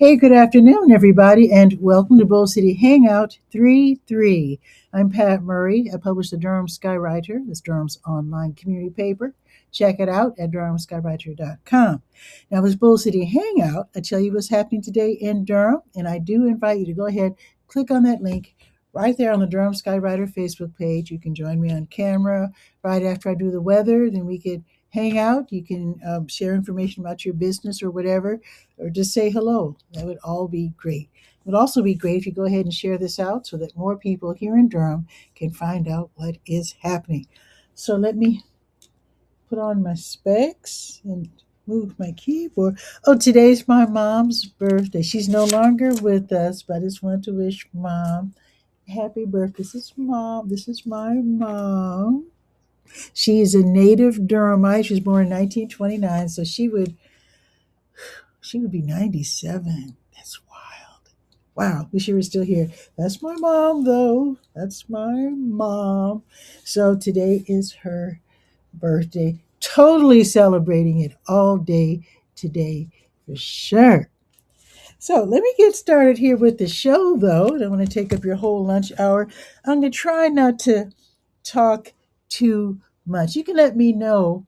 Hey, good afternoon, everybody, and welcome to Bowl City Hangout 3-3. I'm Pat Murray. I publish the Durham Skywriter, this Durham's online community paper. Check it out at durhamskywriter.com. Now, this Bowl City Hangout, I tell you what's happening today in Durham, and I do invite you to go ahead, click on that link right there on the Durham Skywriter Facebook page. You can join me on camera right after I do the weather, then we could hang out. You can share information about your business or whatever, or just say hello. That would all be great. It would also be great if you go ahead and share this out so that more people here in Durham can find out what is happening. So let me put on my specs and move my keyboard. Oh, today's my mom's birthday. She's no longer with us, but I just want to wish Mom happy birthday. This is Mom. This is my mom. She is a native Durhamite. She was born in 1929, so she would be 97. That's wild. Wow, wish she were still here. That's my mom, though. That's my mom. So today is her birthday. Totally celebrating it all day today for sure. So let me get started here with the show, though. I don't want to take up your whole lunch hour. I'm going to try not to talk too much. You can let me know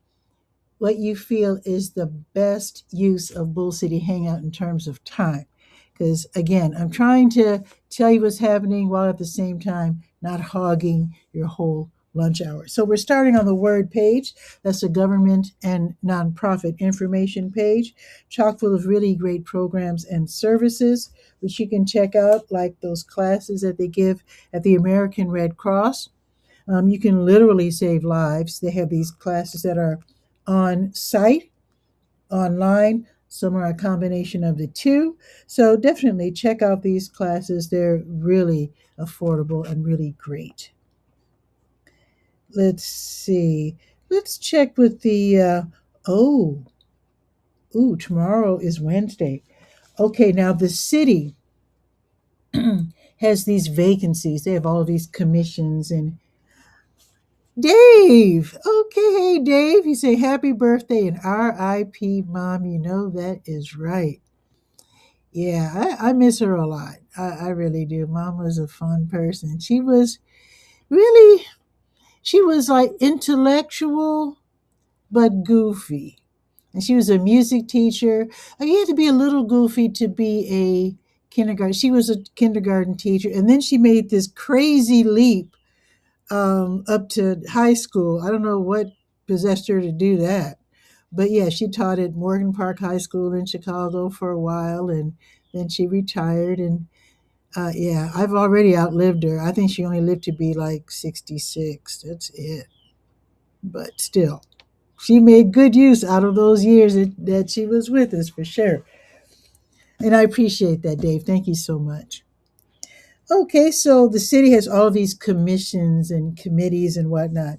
what you feel is the best use of Bull City Hangout in terms of time. Because again, I'm trying to tell you what's happening while at the same time not hogging your whole lunch hour. So we're starting on the Word page. That's the government and nonprofit information page, chock full of really great programs and services, which you can check out, like those classes that they give at the American Red Cross. You can literally save lives. They have these classes that are on site, online. Some are a combination of the two. So definitely check out these classes. They're really affordable and really great. Let's see. Let's check with the, oh, ooh, tomorrow is Wednesday. Okay, now the city has these vacancies. They have all of these commissions and Dave. Okay, hey Dave. You say happy birthday and R.I.P. Mom. You know that is right. Yeah, I miss her a lot. I really do. Mom was a fun person. Really, she was like intellectual but goofy. And she was a music teacher. You had to be a little goofy to be a kindergarten. She was a kindergarten teacher. And then she made this crazy leap up to high school. I don't know what possessed her to do that. But yeah, she taught at Morgan Park High School in Chicago for a while, and then she retired. And yeah, I've already outlived her. I think she only lived to be like 66. That's it. But still, she made good use out of those years that she was with us for sure. And I appreciate that, Dave. Thank you so much. Okay, so the city has all these commissions and committees and whatnot.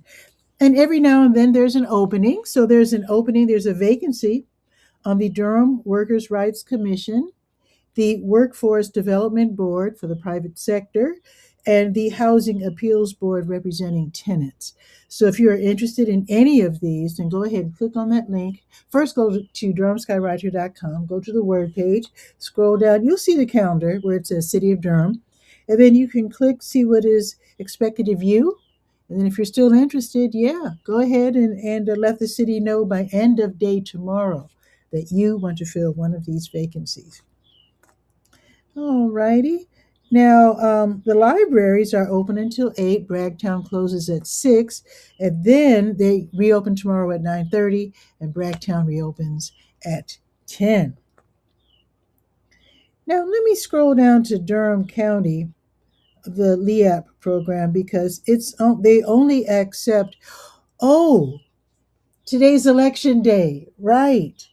And every now and then there's an opening. So there's an opening, there's a vacancy on the Durham Workers' Rights Commission, the Workforce Development Board for the private sector, and the Housing Appeals Board representing tenants. So if you're interested in any of these, then go ahead and click on that link. First, go to durhamskywriter.com, go to the Word page, scroll down. You'll see the calendar where it says City of Durham. And then you can click, see what is expected of you. And then if you're still interested, yeah, go ahead and let the city know by end of day tomorrow that you want to fill one of these vacancies. All righty. Now, the libraries are open until 8. Bragtown closes at 6. And then they reopen tomorrow at 9:30, and Bragtown reopens at 10. Now, let me scroll down to Durham County, the LEAP program, because they only accept, oh, today's election day, right?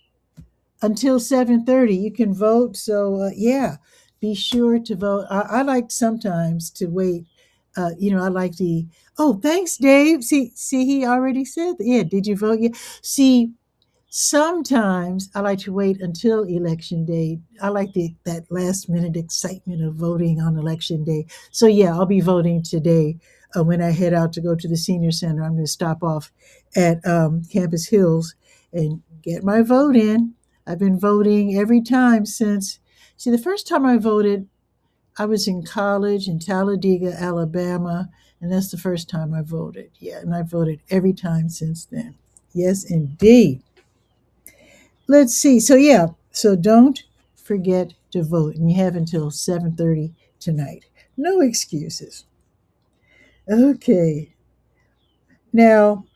Until 7:30, you can vote. So yeah, be sure to vote. I like sometimes to wait. I like the. Oh, thanks, Dave. See, he already said that. Yeah, did you vote? Yeah. See, sometimes I like to wait until election day. I like that last minute excitement of voting on election day. So yeah, I'll be voting today. When I head out to go to the senior center, I'm going to stop off at Campus Hills and get my vote in. I've been voting every time since See, the first time I voted, I was in college in Talladega, Alabama, and that's the first time I voted. Yeah, and I voted every time since then. Yes, indeed. Let's see. So yeah, so don't forget to vote, and you have until 7:30 tonight. No excuses. Okay. Now,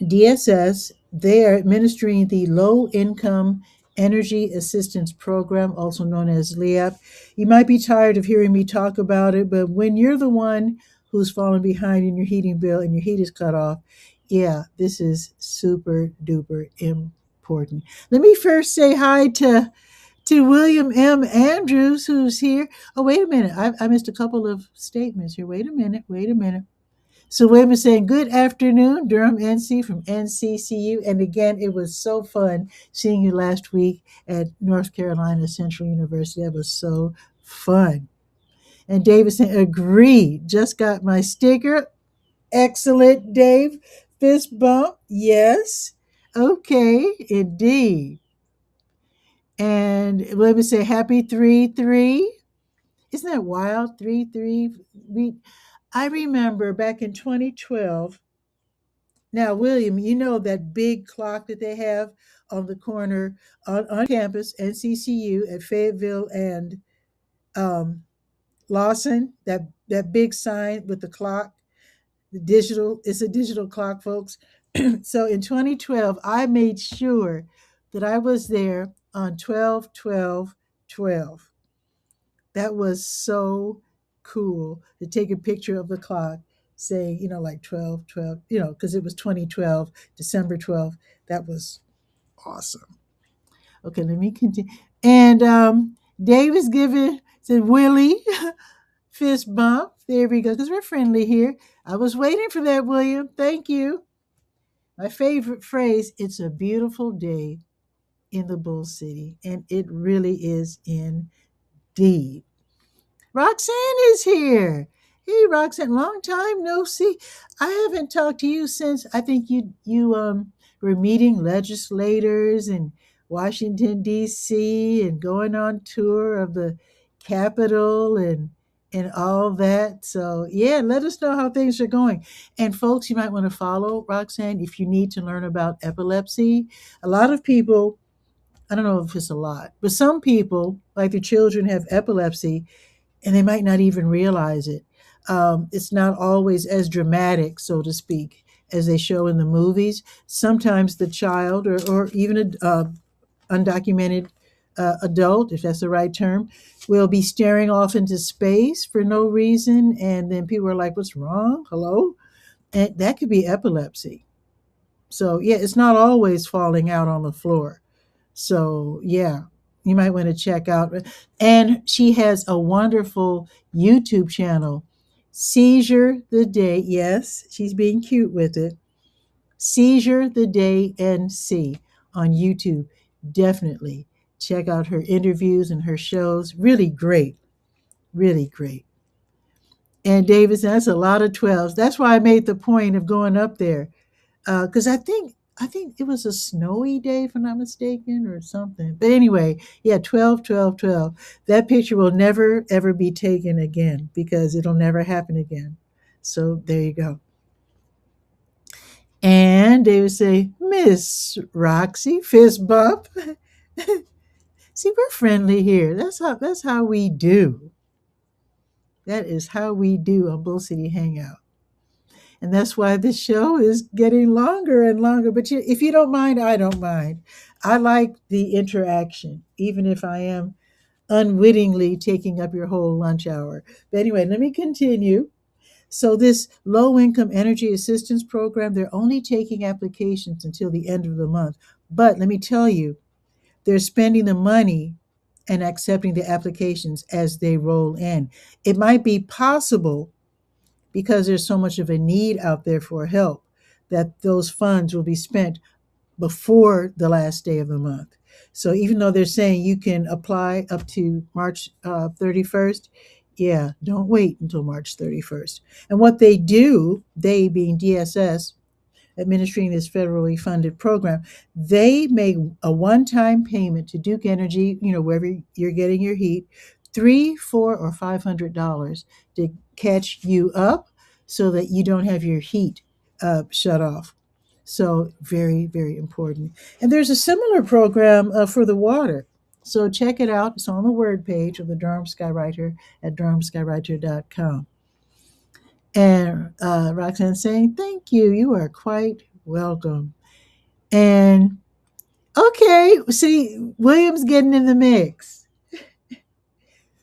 DSS, they are administering the Low Income Energy Assistance Program, also known as LEAP. You might be tired of hearing me talk about it, but when you're the one who's fallen behind in your heating bill and your heat is cut off, yeah, this is super duper important. Let me first say hi to William M. Andrews, who's here. Oh, wait a minute. I missed a couple of statements here. Wait a minute. Wait a minute. So William is saying, good afternoon, Durham NC from NCCU. And again, it was so fun seeing you last week at North Carolina Central University. That was so fun. And David saying, agreed. Just got my sticker. Excellent, Dave. Fist bump. Yes. Okay, indeed. And William is saying, happy 3-3. Isn't that wild? 3-3. I remember back in 2012. Now, William, you know that big clock that they have on the corner on campus, NCCU at Fayetteville and um, Lawson, that big sign with the clock, the digital, it's a digital clock, folks. So in 2012, I made sure that I was there on 12/12/12. That was so cool to take a picture of the clock saying, like 12/12, because it was 2012, December 12th. That was awesome. Okay, let me continue. And Dave is giving, said, Willie, fist bump. There we go, because we're friendly here. I was waiting for that, William. Thank you. My favorite phrase, it's a beautiful day in the Bull City. And it really is indeed. Roxanne is here. Hey, Roxanne, long time no see. I haven't talked to you since I think you were meeting legislators in Washington D.C. and going on tour of the Capitol and all that. So yeah, let us know how things are going. And folks, you might want to follow Roxanne if you need to learn about epilepsy. A lot of people, I don't know if it's a lot, but some people, like their children, have epilepsy and they might not even realize it. It's not always as dramatic, so to speak, as they show in the movies. Sometimes the child or even an undocumented adult, if that's the right term, will be staring off into space for no reason. And then people are like, what's wrong? Hello? And that could be epilepsy. So, yeah, it's not always falling out on the floor. So, yeah, you might want to check out. And she has a wonderful YouTube channel, Seizure the Day. Yes, she's being cute with it. Seizure the Day NC on YouTube. Definitely check out her interviews and her shows. Really great. Really great. And Davis, that's a lot of 12s. That's why I made the point of going up there. Because I think it was a snowy day, if I'm not mistaken, or something. But anyway, yeah, 12/12/12. That picture will never ever be taken again because it'll never happen again. So there you go. And they would say, Miss Roxy, fist bump. See, we're friendly here. That's how we do. That is how we do on Bull City Hangout. And that's why this show is getting longer and longer. But if you don't mind, I don't mind. I like the interaction, even if I am unwittingly taking up your whole lunch hour. But anyway, let me continue. So, this low income energy assistance program, they're only taking applications until the end of the month. But let me tell you, they're spending the money and accepting the applications as they roll in. It might be possible because there's so much of a need out there for help that those funds will be spent before the last day of the month. So even though they're saying you can apply up to March 31st, yeah, don't wait until March 31st. And what they do, they being DSS, administering this federally funded program. They make a one-time payment to Duke Energy, wherever you're getting your heat, $3, $4, or $500 to catch you up so that you don't have your heat shut off. So very, very important. And there's a similar program for the water. So check it out. It's on the word page of the Durham Skywriter at durhamskywriter.com. And Roxanne saying, thank you. You are quite welcome. And okay, see, William's getting in the mix.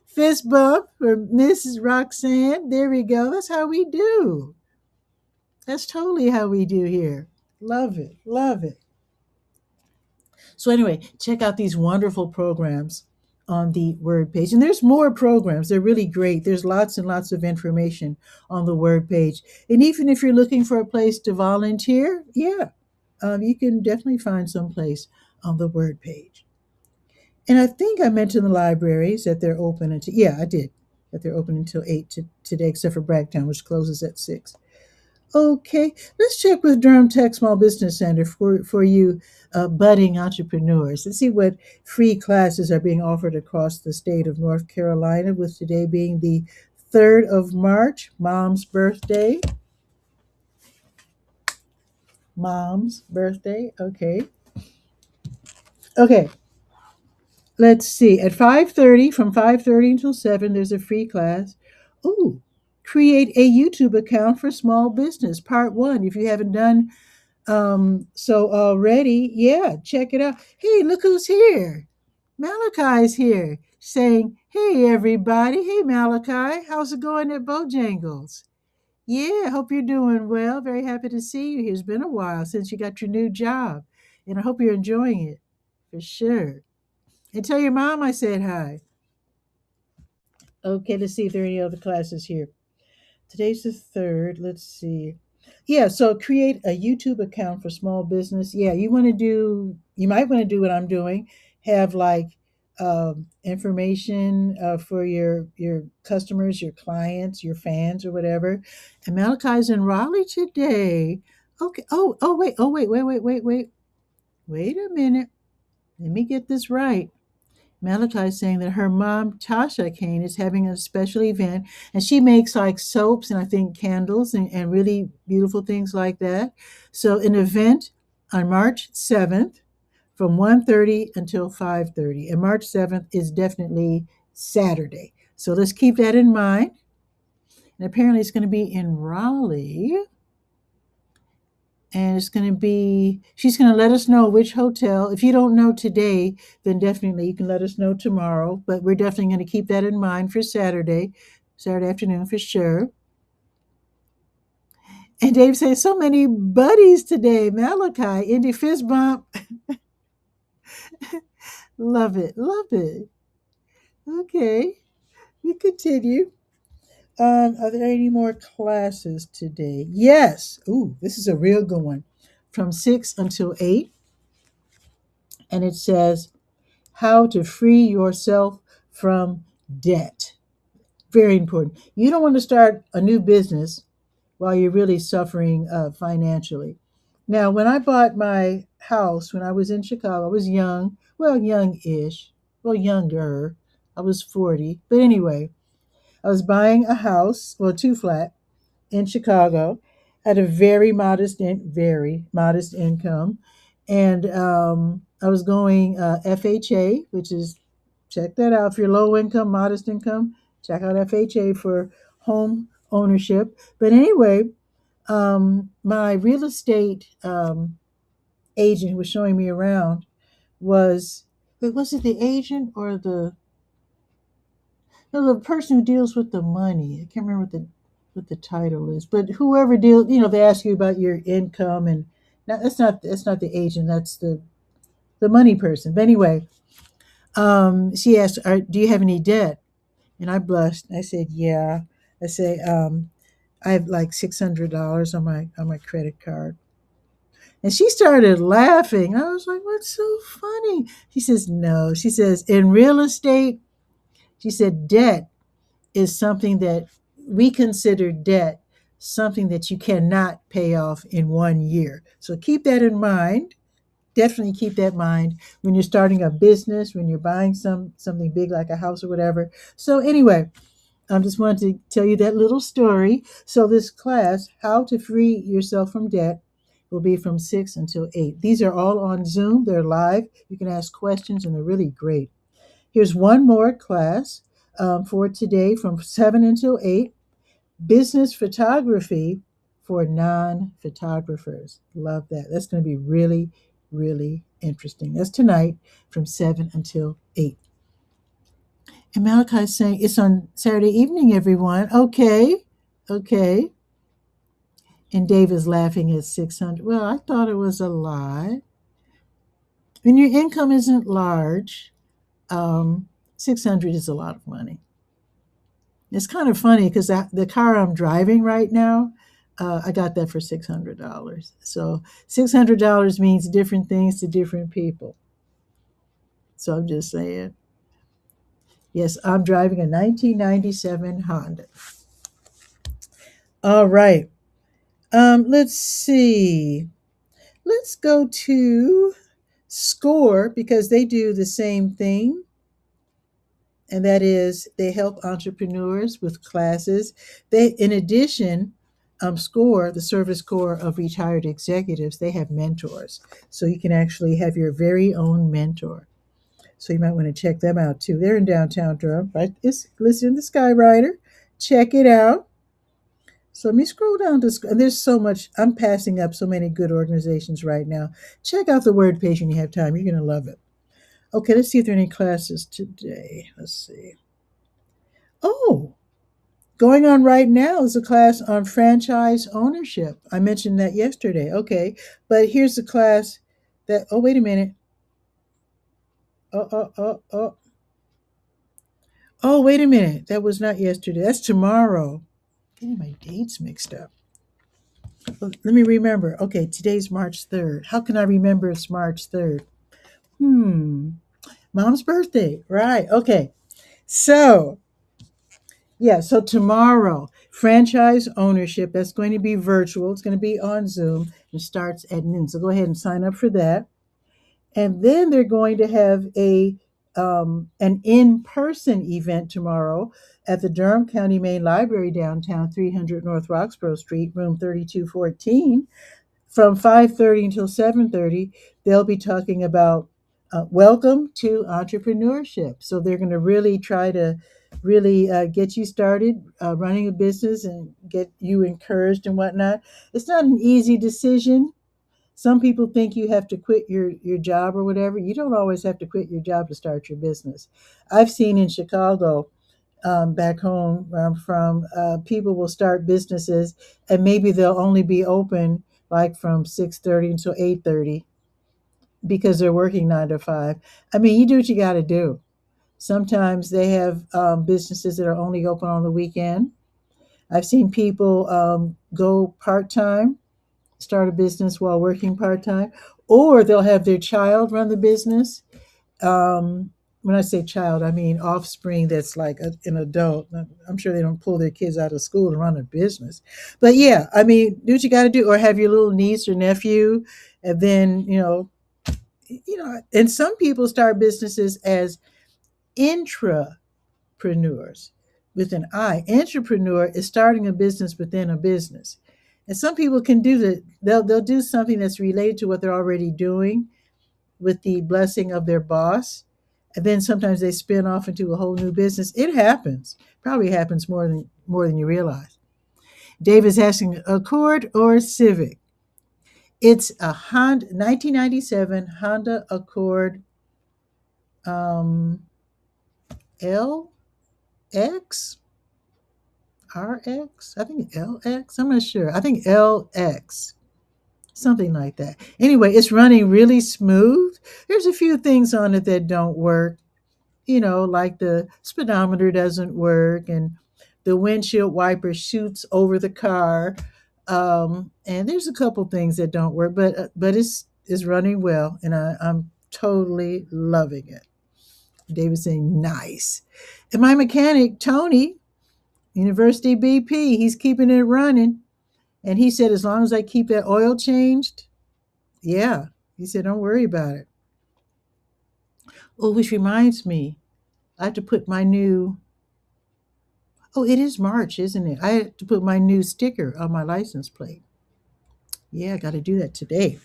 Fist bump for Mrs. Roxanne. There we go. That's how we do. That's totally how we do here. Love it. Love it. So, anyway, check out these wonderful programs on the Word page. And there's more programs. They're really great. There's lots and lots of information on the Word page. And even if you're looking for a place to volunteer, yeah, you can definitely find some place on the Word page. And I think I mentioned the libraries that they're open until, yeah, I did, that they're open until 8 today, except for Bragtown, which closes at 6. Okay, let's check with Durham Tech Small Business Center for you budding entrepreneurs. Let's see what free classes are being offered across the state of North Carolina, with today being the 3rd of March, Mom's birthday. Mom's birthday, okay. Okay, let's see. At 5:30, from 5:30 until 7, there's a free class. Ooh, create a YouTube account for small business, part 1. If you haven't done so already, yeah, check it out. Hey, look who's here. Malachi's here saying, hey, everybody. Hey, Malachi. How's it going at Bojangles? Yeah, hope you're doing well. Very happy to see you here. It's been a while since you got your new job, and I hope you're enjoying it for sure. And tell your mom I said hi. Okay, let's see if there are any other classes here. Today's the 3rd. Let's see. Yeah, so create a YouTube account for small business. Yeah, you might want to do what I'm doing. Have like information for your customers, your clients, your fans, or whatever. And Malachi's in Raleigh today. Okay. Wait a minute. Let me get this right. Malachi is saying that her mom, Tasha Kane, is having a special event, and she makes like soaps and I think candles and really beautiful things like that. So an event on March 7th from 1:30 until 5:30. And March 7th is definitely Saturday. So let's keep that in mind. And apparently it's going to be in Raleigh. And she's going to let us know which hotel. If you don't know today, then definitely you can let us know tomorrow. But we're definitely going to keep that in mind for Saturday afternoon for sure. And Dave says, so many buddies today. Malachi, Indy Fist Bump. Love it. Love it. Okay. We continue. Are there any more classes today? Yes. Ooh, this is a real good one. From 6 until 8. And it says, how to free yourself from debt. Very important. You don't want to start a new business while you're really suffering financially. Now, when I bought my house when I was in Chicago, I was young, well, young-ish, well, younger. I was 40. But anyway, I was buying a house, well, two flat in Chicago at a very modest income. And I was going FHA, which is, check that out. If you're low income, modest income, check out FHA for home ownership. But anyway, my real estate agent who was showing me around was it the agent or the person who deals with the money? I can't remember what the title is, but whoever deals, they ask you about your income, and that's not the agent, that's the money person. But anyway, she asked, "Do you have any debt?" And I blushed. I said, "Yeah." I say, "I have like $600 on my credit card." And she started laughing. I was like, "What's so funny?" She says, "No." She says, "In real estate," she said, "debt is something that we consider debt something that you cannot pay off in 1 year. So keep that in mind. Definitely keep that in mind when you're starting a business, when you're buying something big like a house or whatever. So anyway, I just wanted to tell you that little story. So this class, How to Free Yourself from Debt, will be from 6 until 8. These are all on Zoom. They're live. You can ask questions, and they're really great. Here's one more class for today from 7 until 8. Business photography for non-photographers. Love that. That's going to be really, really interesting. That's tonight from 7 until 8. And Malachi's saying it's on Saturday evening, everyone. Okay. Okay. And Dave is laughing at 600. Well, I thought it was a lie. When your income isn't large, 600 is a lot of money. It's kind of funny because the car I'm driving right now, I got that for $600. So $600 means different things to different people. So I'm just saying. Yes, I'm driving a 1997 Honda. All right. Let's see. Let's go to SCORE because they do the same thing. And that is they help entrepreneurs with classes. They, in addition, SCORE, the Service Corps of Retired Executives, they have mentors. So you can actually have your very own mentor. So you might want to check them out too. They're in downtown Durham, right? It's listed in the Skywriter. Check it out. So let me scroll down to, and there's so much. I'm passing up so many good organizations right now. Check out the word page when you have time. You're going to love it. Okay, let's see if there are any classes today. Let's see. Oh, going on right now is a class on franchise ownership. I mentioned that yesterday. Okay, but here's the class that, oh, wait a minute. Oh. Oh, wait a minute. That was not yesterday. That's tomorrow. Getting my dates mixed up. Let me remember. Okay, today's March 3rd. How can I remember it's March 3rd? Mom's birthday. Right. Okay. So, yeah, so tomorrow, franchise ownership, that's going to be virtual. It's going to be on Zoom. It starts at noon. So go ahead and sign up for that. And then they're going to have an in-person event tomorrow at the Durham County Main Library downtown, 300 North Roxborough Street, room 3214, from 5:30 until 7:30. They'll be talking about welcome to entrepreneurship. So they're going to really try to really get you started running a business and get you encouraged and whatnot. It's not an easy decision. Some people think you have to quit your job or whatever. You don't always have to quit your job to start your business. I've seen in Chicago, back home where I'm from, people will start businesses and maybe they'll only be open like from 6:30 until 8:30 because they're working 9 to 5. I mean, you do what you got to do. Sometimes they have businesses that are only open on the weekend. I've seen people go part time, start a business while working part time, or they'll have their child run the business. When I say child, I mean offspring that's like an adult. I'm sure they don't pull their kids out of school and run a business. But yeah, I mean, do what you got to do, or have your little niece or nephew, and then and some people start businesses as intrapreneurs with an I. Entrepreneur is starting a business within a business. And some people can do that. They'll do something that's related to what they're already doing with the blessing of their boss. And then sometimes they spin off into a whole new business. It happens. Probably happens more than you realize. Dave is asking Accord or Civic. It's a Honda 1997 Honda Accord LX, RX. I think LX. I'm not sure. I think LX. Something like that. Anyway, it's running really smooth. There's a few things on it that don't work, like the speedometer doesn't work and the windshield wiper shoots over the car. And there's a couple things that don't work, but it's running well, and I'm totally loving it. David's saying nice. And my mechanic Tony, University BP, he's keeping it running. And he said, as long as I keep that oil changed, yeah. He said, don't worry about it. Oh, which reminds me, I have to put my new, oh, it is March, isn't it? I have to put my new sticker on my license plate. Yeah, I got to do that today.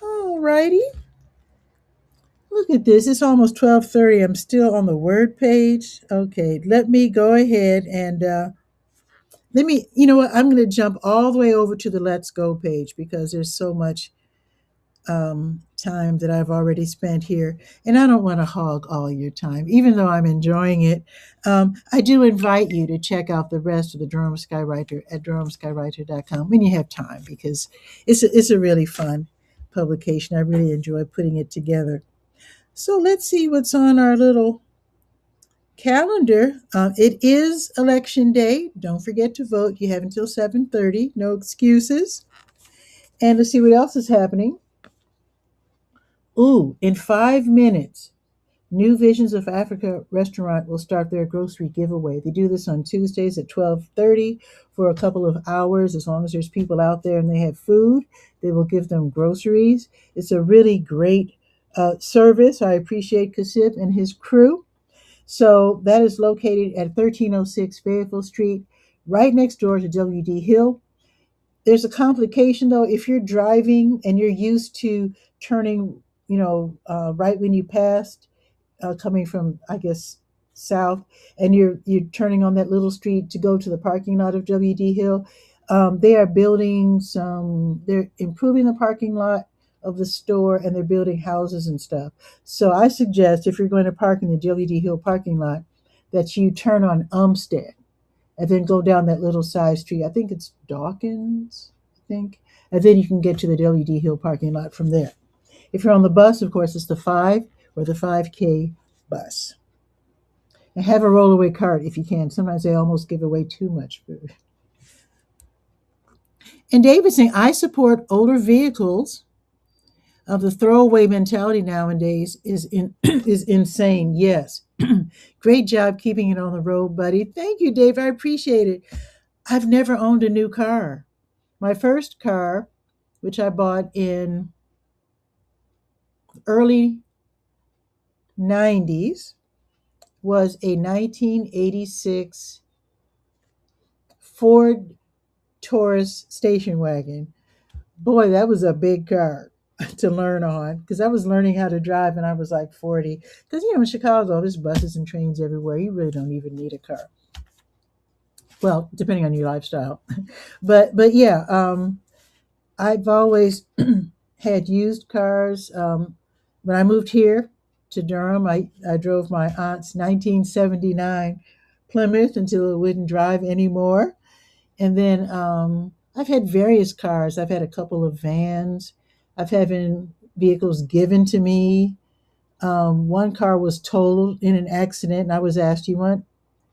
All righty. Look at this. It's almost 12:30. I'm still on the word page. Okay, let me go ahead and let me, you know what? I'm going to jump all the way over to the Let's Go page because there's so much time that I've already spent here. And I don't want to hog all your time, even though I'm enjoying it. I do invite you to check out the rest of the Durham Skywriter at durhamskywriter.com when you have time because it's a really fun publication. I really enjoy putting it together. So let's see what's on our little calendar. It is election day. Don't forget to vote. You have until 7:30. No excuses. And let's see what else is happening. Ooh, in 5 minutes, New Visions of Africa restaurant will start their grocery giveaway. They do this on Tuesdays at 12:30 for a couple of hours. As long as there's people out there and they have food, they will give them groceries. It's a really great service. I appreciate Kasip and his crew. So that is located at 1306 Fayetteville Street, right next door to WD Hill. There's a complication though. If you're driving and you're used to turning, right when you passed, coming from, I guess, south, and you're turning on that little street to go to the parking lot of WD Hill, they are building some. They're improving the parking lot of the store, and they're building houses and stuff. So I suggest if you're going to park in the WD Hill parking lot, that you turn on Umstead and then go down that little side street. I think it's Dawkins, I think. And then you can get to the WD Hill parking lot from there. If you're on the bus, of course, it's the 5 or the 5K bus. And have a rollaway cart if you can. Sometimes they almost give away too much food. And David saying, I support older vehicles. The throwaway mentality nowadays is insane. Yes. Great job keeping it on the road, buddy. Thank you, Dave. I appreciate it. I've never owned a new car. My first car, which I bought in early 90s, was a 1986 Ford Taurus station wagon. Boy, that was a big car to learn on because I was learning how to drive and I was like 40. Because, in Chicago, there's buses and trains everywhere. You really don't even need a car. Well, depending on your lifestyle. But yeah, I've always had used cars. When I moved here to Durham, I drove my aunt's 1979 Plymouth until it wouldn't drive anymore. And then I've had various cars. I've had a couple of vans. I've had vehicles given to me. One car was totaled in an accident, and I was asked, "You want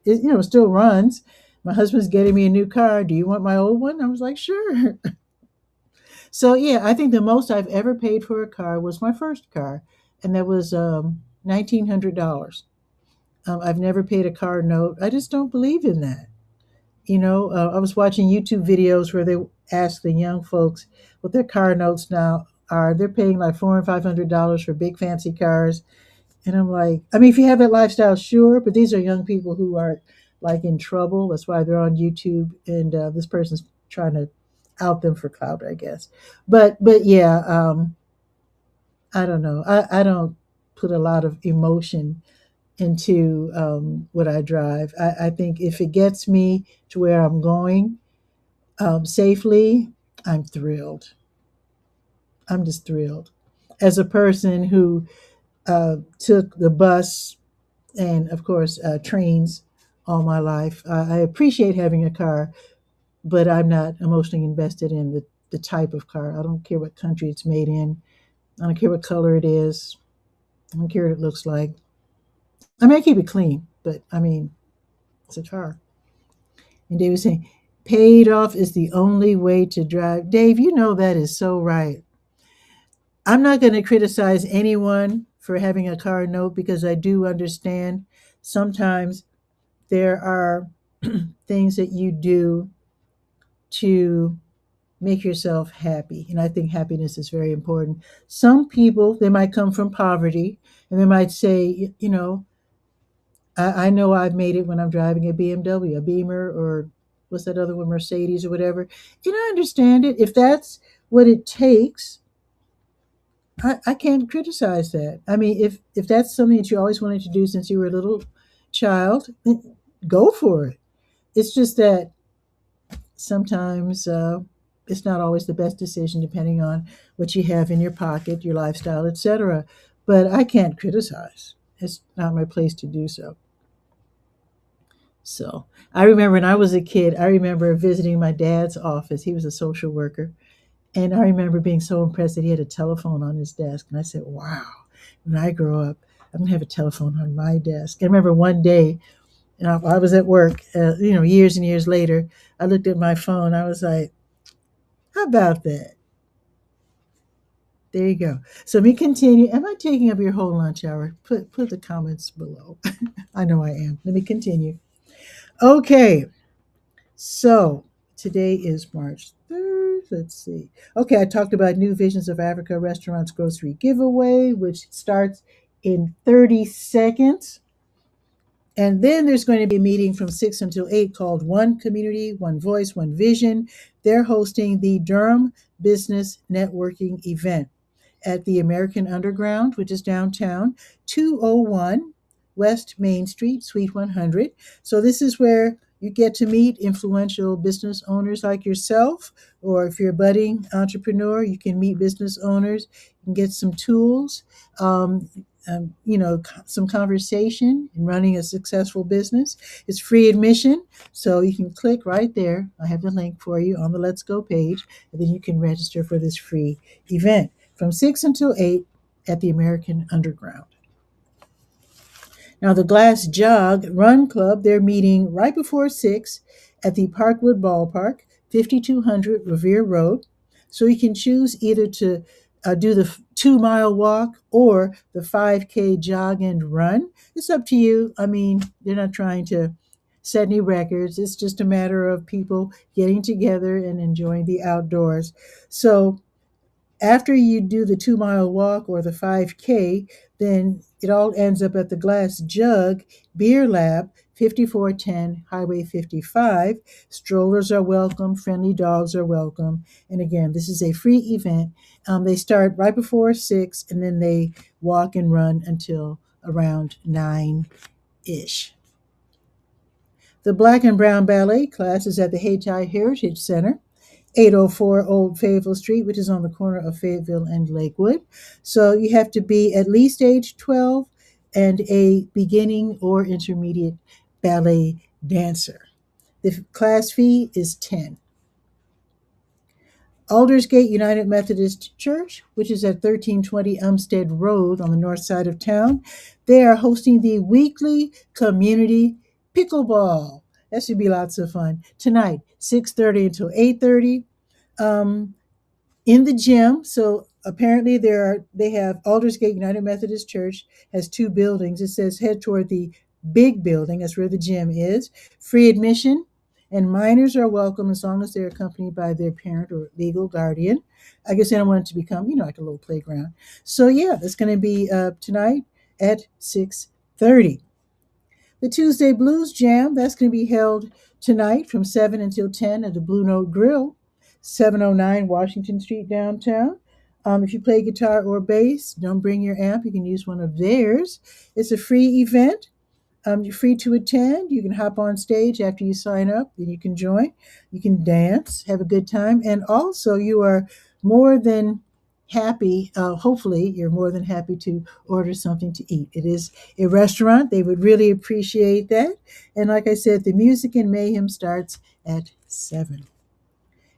it? It still runs." My husband's getting me a new car. Do you want my old one? I was like, "Sure." So yeah, I think the most I've ever paid for a car was my first car, and that was $1,900. I've never paid a car note. I just don't believe in that. I was watching YouTube videos where they ask the young folks what their car notes now are. They're paying like $400 and $500 for big fancy cars, and I'm like, I mean, if you have that lifestyle, sure, but these are young people who are like in trouble. That's why they're on YouTube, and this person's trying to out them for clout, I guess. But yeah, I don't know. I don't put a lot of emotion into what I drive. I think if it gets me to where I'm going safely, I'm thrilled. I'm just thrilled. As a person who took the bus and, of course, trains all my life, I appreciate having a car, but I'm not emotionally invested in the type of car. I don't care what country it's made in. I don't care what color it is. I don't care what it looks like. I mean, I keep it clean, but I mean, it's a car. And Dave was saying, paid off is the only way to drive. Dave, that is so right. I'm not going to criticize anyone for having a car note because I do understand sometimes there are things that you do to make yourself happy. And I think happiness is very important. Some people, they might come from poverty and they might say, I know I've made it when I'm driving a BMW, a Beamer, or what's that other one, Mercedes or whatever. And I understand it. If that's what it takes, I can't criticize that. I mean, if that's something that you always wanted to do since you were a little child, then go for it. It's just that sometimes it's not always the best decision depending on what you have in your pocket, your lifestyle, etc. But I can't criticize. It's not my place to do so. So I remember when I was a kid, I remember visiting my dad's office. He was a social worker. And I remember being so impressed that he had a telephone on his desk. And I said, wow, when I grow up, I'm going to have a telephone on my desk. I remember one day, I was at work, years and years later, I looked at my phone. I was like, how about that? There you go. So let me continue. Am I taking up your whole lunch hour? Put the comments below. I know I am. Let me continue. Okay. So today is March 3rd. Let's see. Okay, I talked about New Visions of Africa Restaurants Grocery Giveaway, which starts in 30 seconds. And then there's going to be a meeting from 6 until 8 called One Community, One Voice, One Vision. They're hosting the Durham Business Networking event at the American Underground, which is downtown, 201 West Main Street, Suite 100. So this is where you get to meet influential business owners like yourself, or if you're a budding entrepreneur, you can meet business owners and get some tools, some conversation in running a successful business. It's free admission, so you can click right there. I have the link for you on the Let's Go page, and then you can register for this free event from 6 until 8 at the American Underground. Now, the Glass Jog Run Club, they're meeting right before 6 at the Parkwood Ballpark, 5200 Revere Road. So you can choose either to do the 2 mile walk or the 5K jog and run. It's up to you. I mean, they're not trying to set any records. It's just a matter of people getting together and enjoying the outdoors. So after you do the 2 mile walk or the 5K, then it all ends up at the Glass Jug Beer Lab, 5410 Highway 55. Strollers are welcome, friendly dogs are welcome. And again, this is a free event. They start right before 6 and then they walk and run until around 9-ish. The Black and Brown Ballet class is at the Hayti Heritage Center, 804 Old Fayetteville Street, which is on the corner of Fayetteville and Lakewood. So you have to be at least age 12 and a beginning or intermediate ballet dancer. The class fee is $10. Aldersgate United Methodist Church, which is at 1320 Umstead Road on the north side of town, they are hosting the weekly community pickleball. That should be lots of fun. Tonight, 6:30 until 8:30. In the gym. So apparently they have Aldersgate United Methodist Church has two buildings. It says head toward the big building. That's where the gym is. Free admission, and minors are welcome as long as they're accompanied by their parent or legal guardian. I guess they don't want it to become, like a little playground. So yeah, that's going to be tonight at 6:30. The Tuesday Blues Jam, that's going to be held tonight from 7 until 10 at the Blue Note Grill, 709 Washington Street, downtown. If you play guitar or bass, don't bring your amp. You can use one of theirs. It's a free event. You're free to attend. You can hop on stage after you sign up, and you can join. You can dance, have a good time, and also you are more than happy. Hopefully, you're more than happy to order something to eat. It is a restaurant. They would really appreciate that. And like I said, the music and mayhem starts at 7.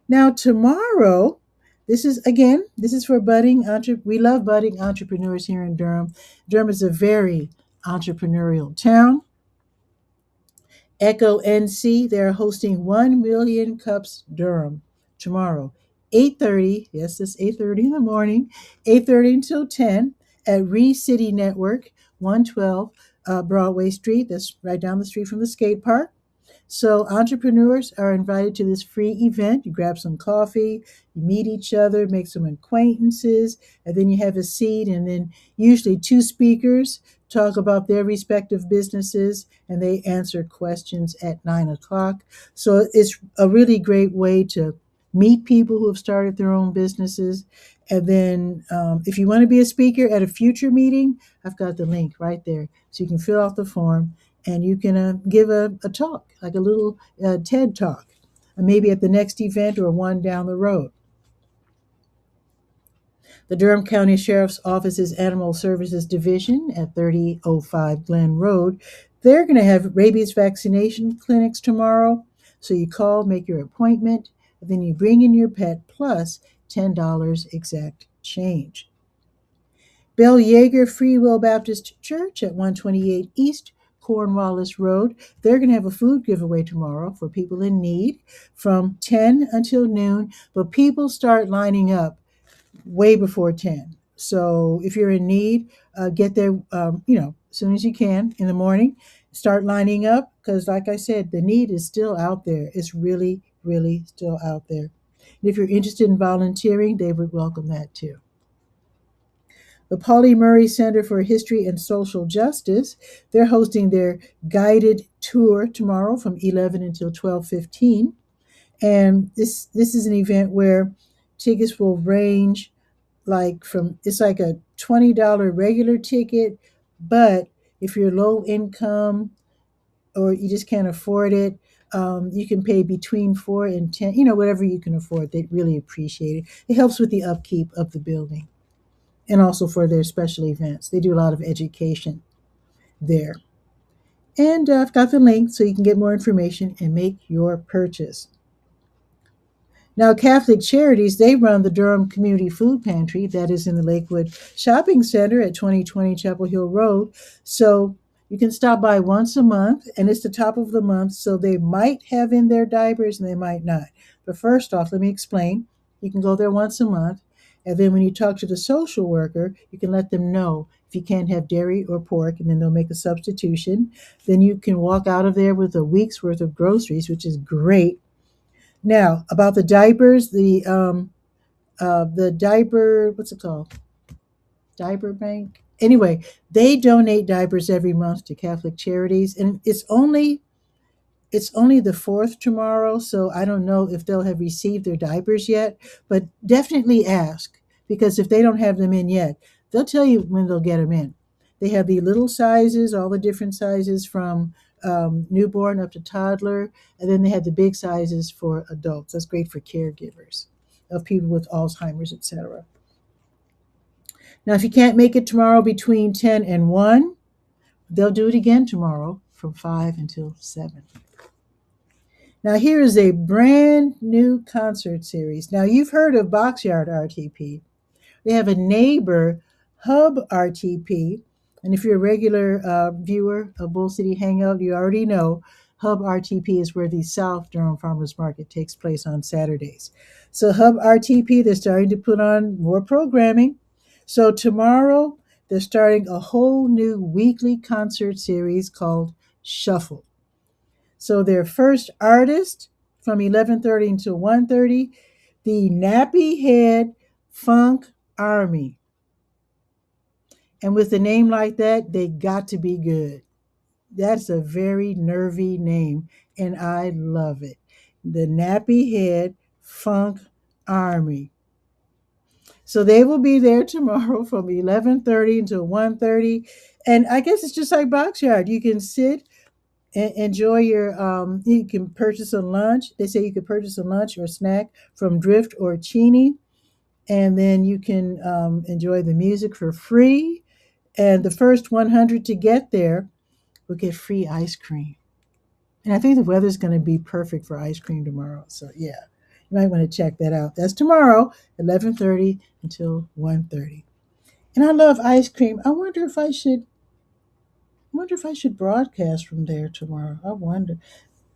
Now tomorrow, this is for budding we love budding entrepreneurs here in Durham. Durham is a very entrepreneurial town. Echo NC, they're hosting 1 Million Cups Durham tomorrow, 8:30. Yes, it's 8:30 in the morning, 8:30 until 10 at City Network, 112 Broadway Street. That's right down the street from the skate park. So entrepreneurs are invited to this free event. You grab some coffee, you meet each other, make some acquaintances, and then you have a seat, and then usually two speakers talk about their respective businesses and they answer questions at 9 o'clock. So it's a really great way to meet people who have started their own businesses. And then if you want to be a speaker at a future meeting, I've got the link right there. So you can fill out the form and you can give a talk, like a little TED talk, maybe at the next event or one down the road. The Durham County Sheriff's Office's Animal Services Division at 3005 Glen Road, they're going to have rabies vaccination clinics tomorrow. So you call, make your appointment, and then you bring in your pet plus $10 exact change. Bell Yeager Free Will Baptist Church at 128 East Cornwallis Road. They're going to have a food giveaway tomorrow for people in need from 10 until noon, but people start lining up way before 10. So if you're in need, get there, as soon as you can in the morning. Start lining up because, like I said, the need is still out there. It's really, really still out there. And if you're interested in volunteering, they would welcome that too. The Pauli Murray Center for History and Social Justice, they're hosting their guided tour tomorrow from 11 until 12:15. And this is an event where tickets will range it's like a $20 regular ticket, but if you're low income or you just can't afford it, you can pay between 4 and 10, whatever you can afford. They really appreciate it. It helps with the upkeep of the building and also for their special events. They do a lot of education there. And I've got the link so you can get more information and make your purchase. Now, Catholic Charities, they run the Durham Community Food Pantry that is in the Lakewood Shopping Center at 2020 Chapel Hill Road. So you can stop by once a month, and it's the top of the month, so they might have in their diapers and they might not. But first off, let me explain. You can go there once a month, and then when you talk to the social worker, you can let them know if you can't have dairy or pork, and then they'll make a substitution. Then you can walk out of there with a week's worth of groceries, which is great. Now, about the diapers, the diaper, what's it called? Diaper bank. Anyway, they donate diapers every month to Catholic Charities, and it's only the 4th tomorrow, so I don't know if they'll have received their diapers yet, but definitely ask, because if they don't have them in yet, they'll tell you when they'll get them in. They have the little sizes, all the different sizes from newborn up to toddler, and then they have the big sizes for adults. That's great for caregivers of people with Alzheimer's, etc. Now, if you can't make it tomorrow between 10 and 1, they'll do it again tomorrow from 5 until 7. Now, here is a brand new concert series. Now, you've heard of Boxyard RTP. They have a neighbor, Hub RTP. And if you're a regular viewer of Bull City Hangout, you already know Hub RTP is where the South Durham Farmers Market takes place on Saturdays. So Hub RTP, they're starting to put on more programming. So tomorrow, they're starting a whole new weekly concert series called Shuffle. So their first artist from 11:30 until 1:30, the Nappy Head Funk Army. And with a name like that, they got to be good. That's a very nervy name, and I love it. The Nappy Head Funk Army. So they will be there tomorrow from 11:30 until 1:30. And I guess it's just like Boxyard. You can sit and enjoy you can purchase a lunch. They say you could purchase a lunch or snack from Drift or Cheney. And then you can enjoy the music for free. And the first 100 to get there will get free ice cream. And I think the weather's going to be perfect for ice cream tomorrow. So yeah, you might want to check that out. That's tomorrow, 11:30 until 1:30. And I love ice cream. I wonder if I should broadcast from there tomorrow. I wonder.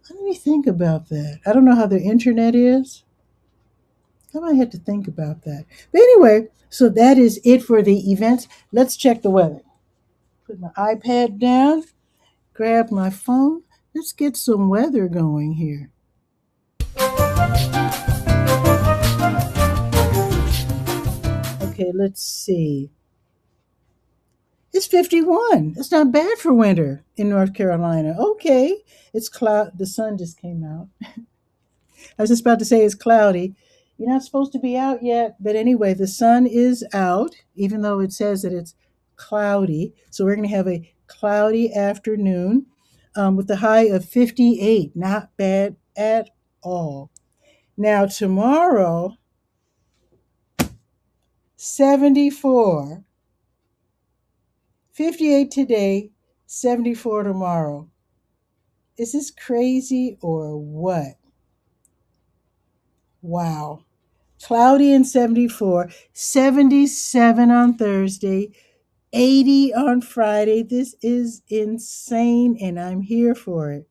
Let me think about that. I don't know how their internet is. I might have to think about that. But anyway, so that is it for the events. Let's check the weather. Put my iPad down, grab my phone, Let's get some weather going here. Okay, let's see. It's 51. It's not bad for winter in North Carolina. Okay. It's cloud. The sun just came out. I was just about to say it's cloudy. You're not supposed to be out yet, but anyway, the sun is out, even though it says that it's cloudy. So we're going to have a cloudy afternoon with a high of 58. Not bad at all. Now, tomorrow, 74, 58 today, 74 tomorrow. Is this crazy or what? Wow. Cloudy and 74, 77 on Thursday, 80 on Friday. This is insane, and I'm here for it.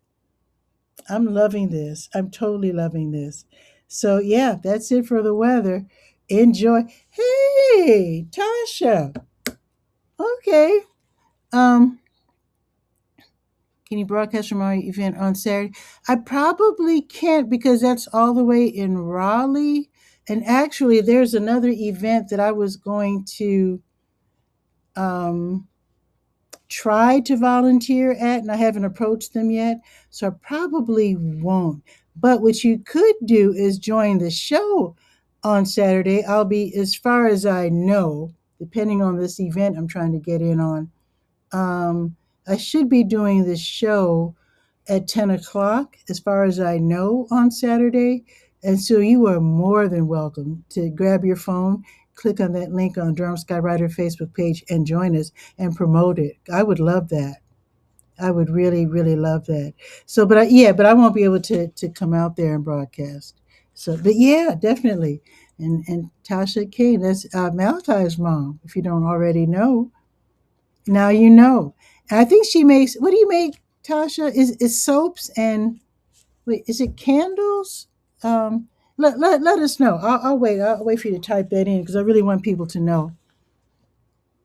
I'm loving this. I'm totally loving this. So, yeah, that's it for the weather. Enjoy. Hey, Tasha. Okay. Um, can you broadcast from our event on Saturday? I probably can't because that's all the way in Raleigh. And actually, there's another event that I was going to um, try to volunteer at, and I haven't approached them yet. So I probably won't. But what you could do is join the show on Saturday. I'll be, as far as I know, depending on this event I'm trying to get in on, I should be doing this show at 10 o'clock, as far as I know, on Saturday. And so you are more than welcome to grab your phone, click on that link on Durham Skywriter Facebook page, and join us and promote it. I would love that. I would really, really love that. So, but I won't be able to come out there and broadcast. So, but yeah, definitely. And Tasha Kane, that's Malachi's mom. If you don't already know, now you know. And I think she makes. What do you make, Tasha? Is soaps and wait? Is it candles? Let us know. I'll wait. I'll wait for you to type that in because I really want people to know.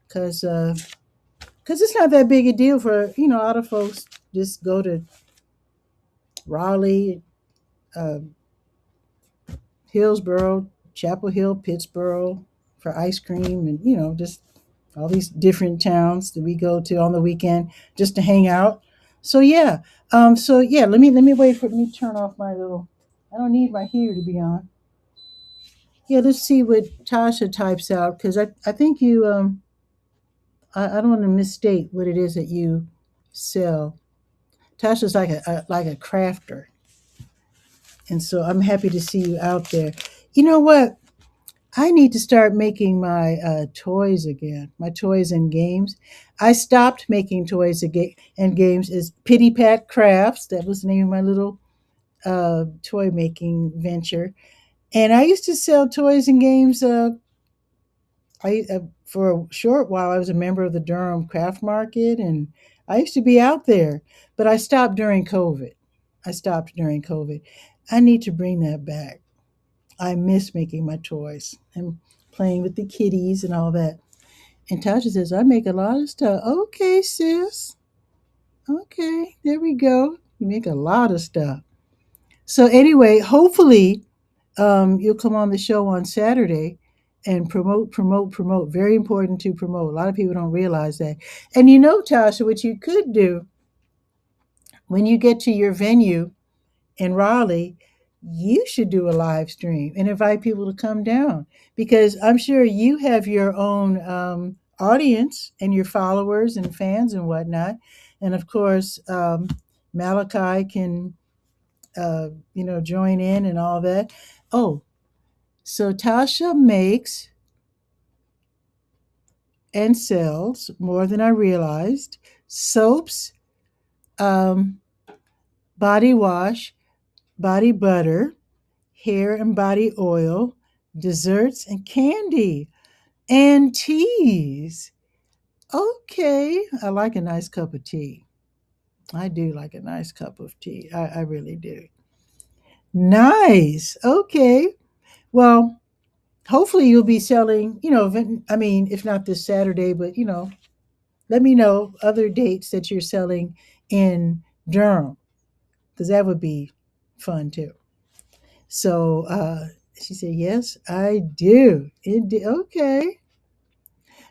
Because it's not that big a deal for a lot of folks just go to Raleigh, uh, Hillsboro, Chapel Hill, Pittsburgh for ice cream, and just all these different towns that we go to on the weekend just to hang out. So yeah, Let me wait for. Let me turn off my little. I don't need my heater to be on. Yeah, let's see what Tasha types out because I think you I don't want to misstate what it is that you sell. Tasha's like a crafter, and so I'm happy to see you out there. You know what? I need to start making my toys again, my toys and games. I stopped making toys and games as Pity Pat Crafts. That was the name of my little toy making venture. And I used to sell toys and games. For a short while, I was a member of the Durham Craft Market, and I used to be out there. But I stopped during COVID. I stopped during COVID. I need to bring that back. I miss making my toys and playing with the kitties and all that. And Tasha says, I make a lot of stuff. Okay, sis. Okay, there we go. You make a lot of stuff. So, anyway, hopefully, you'll come on the show on Saturday and promote. Very important to promote. A lot of people don't realize that. And Tasha, what you could do when you get to your venue in Raleigh, you should do a live stream and invite people to come down because I'm sure you have your own audience and your followers and fans and whatnot. And of course, Malachi can, join in and all that. Oh, so Tasha makes and sells more than I realized soaps, um, body wash, body butter, hair and body oil, desserts and candy, and teas. Okay, I like a nice cup of tea. I do like a nice cup of tea. I really do. Nice. Okay. Well, hopefully you'll be selling, I mean, if not this Saturday, but, let me know other dates that you're selling in Durham. because that would be fun too. So she said, "Yes, I do." Okay.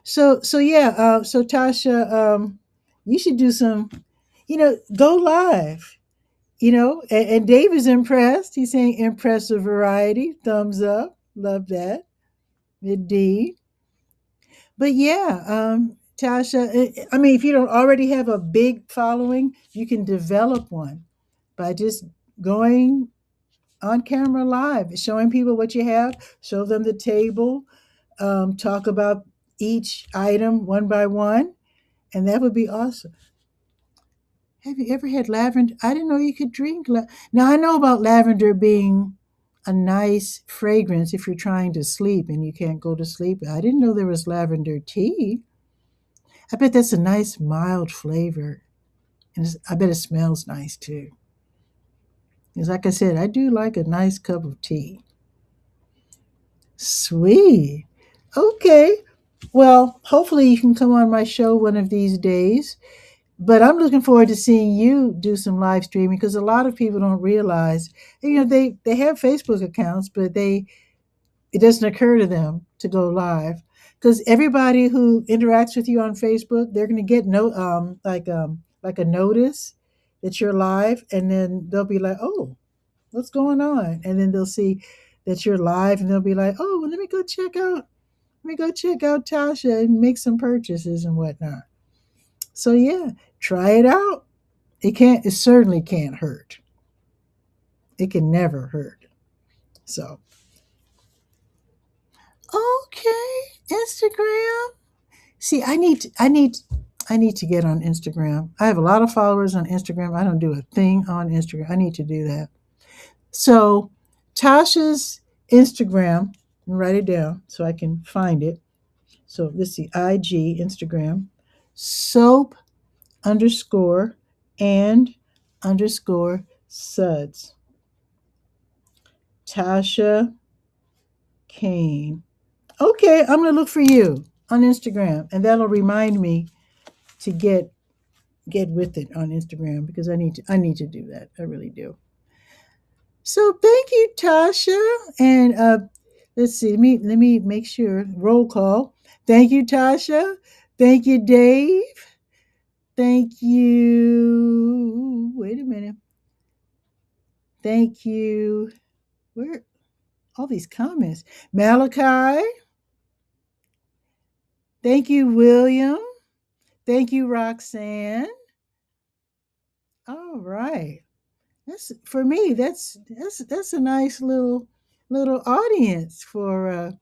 So yeah. So Tasha, you should do some. Go live. And Dave is impressed. He's saying impressive variety. Thumbs up. Love that. Indeed. But yeah, Tasha, I mean, if you don't already have a big following, you can develop one by just going on camera live, showing people what you have, show them the table, talk about each item one by one, and that would be awesome. Have you ever had lavender? I didn't know you could drink. Now, I know about lavender being a nice fragrance if you're trying to sleep and you can't go to sleep. I didn't know there was lavender tea. I bet that's a nice mild flavor. And I bet it smells nice too. Because, like I said, I do like a nice cup of tea. Sweet. Okay. Well, hopefully you can come on my show one of these days. But I'm looking forward to seeing you do some live streaming because a lot of people don't realize, they have Facebook accounts, but it doesn't occur to them to go live because everybody who interacts with you on Facebook, they're going to get like a notice that you're live, and then they'll be like, "Oh, what's going on?" And then they'll see that you're live, and they'll be like, "Oh, well, let me go check out Tasha and make some purchases and whatnot." So yeah, try it out. It certainly can't hurt. It can never hurt. So okay, Instagram. See, I need to get on Instagram. I have a lot of followers on Instagram. I don't do a thing on Instagram. I need to do that. So Tasha's Instagram, write it down so I can find it. So let's see, IG Instagram, soap underscore and underscore suds. Tasha Kane. Okay, I'm gonna look for you on Instagram, and that'll remind me to get with it on Instagram because I need to do that. I really do. So thank you, Tasha, and let's see. Let me make sure. Roll call. Thank you, Tasha. Thank you, Dave. Thank you. Wait a minute. Thank you. Where all these comments? Malachi. Thank you, William. Thank you, Roxanne. All right. That's for me. That's a nice little audience for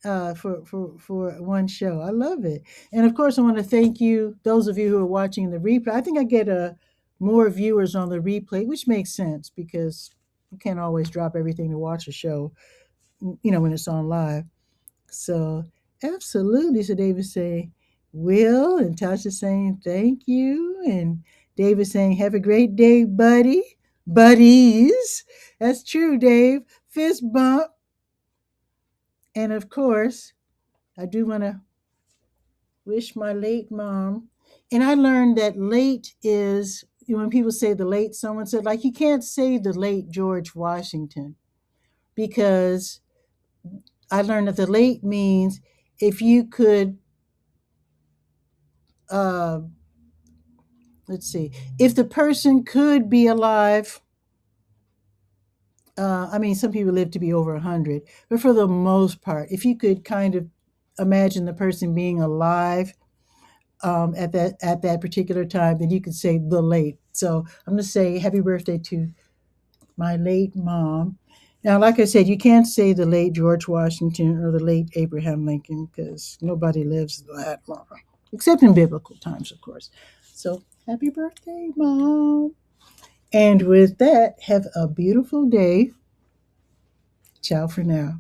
one show. I love it. And of course, I want to thank you, those of you who are watching the replay. I think I get more viewers on the replay, which makes sense because you can't always drop everything to watch a show, when it's on live. So absolutely. So David saying, Will, and Tasha saying thank you, and David saying, have a great day, buddy. Buddies. That's true, Dave. Fist bump. And of course, I do want to wish my late mom. And I learned that late is, when people say the late, someone said, like, you can't say the late George Washington because I learned that the late means if you could, uh, let's see, if the person could be alive. I mean, some people live to be over 100, but for the most part, if you could kind of imagine the person being alive at that particular time, then you could say the late. So I'm going to say happy birthday to my late mom. Now, like I said, you can't say the late George Washington or the late Abraham Lincoln because nobody lives that long, except in biblical times, of course. So happy birthday, Mom. And with that, have a beautiful day. Ciao for now.